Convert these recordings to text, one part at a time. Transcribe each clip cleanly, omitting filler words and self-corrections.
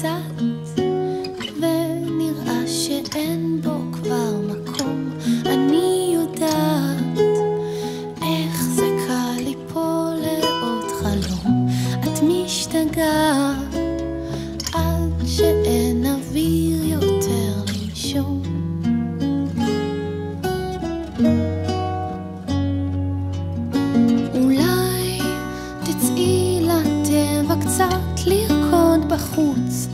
קצת ונראה שאין בו כבר מקום. אני יודעת איך זה קל ליפול לעוד חלום. את משתגעת עד שאין אוויר יותר לנשום. אולי תצאי לטבע קצת לרקוד בחוץ.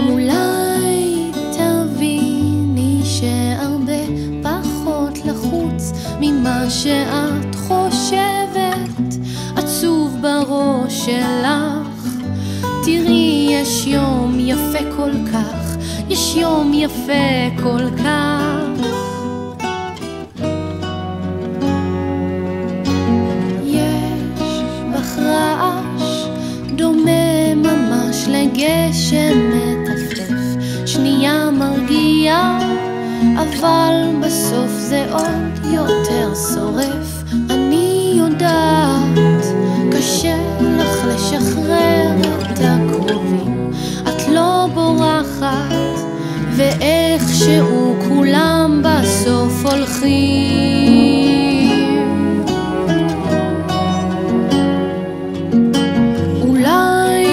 אולי תביני שהרבה פחות לחוץ ממה שאת חושבת. עצוב בראש שלך, תראי יש יום יפה כל כך, יש יום יפה כל כך. יש בך רעש דומה ממש לגשם מטפטף, שנייה מרגיע אבל בסוף זה עוד יותר שורף. אני יודעת קשה לך לשחרר את הקרובים, את לא בורחת ואיכשהו כולם בסוף הולכים. אולי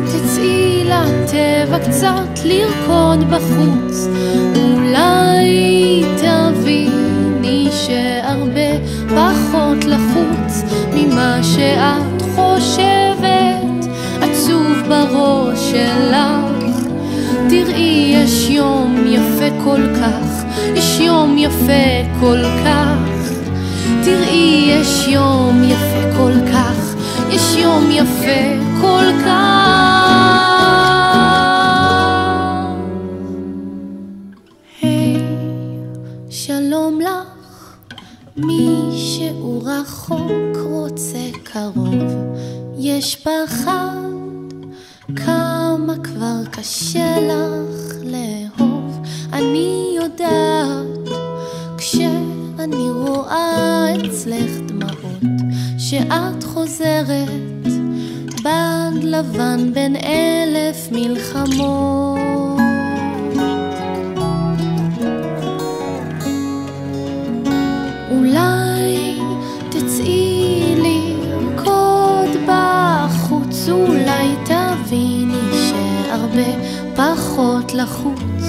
תצאי לטבע קצת לרקוד בחוץ. אולי תביני שהרבה פחות לחוץ ממה שאת חושבת. עצוב בראש שלך, תראי יש יום יפה כל כך, יש יום יפה כל כך. תראי יש יום יפה כל כך, יש יום יפה כל כך. היי, שלום לך, מישהו רחוק רוצה קרוב. יש פחד כמה כבר קשה לך לאהוב. אני יודעת כשאני רואה אצלך דמעות שאת חוזרת בד לבן בין 1000 מלחמות. אולי תצאי לרקוד בחוץ. אולי תביני שהרבה פחות לחוץ.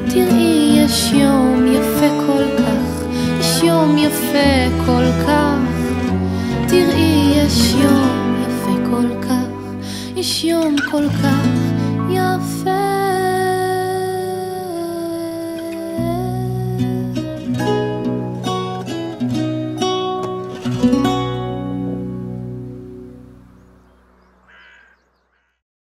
תראי יש יום יפה כל כך, יש יום יפה כל כך. תראי יש יום יפה כל כך, יש יום כל כך.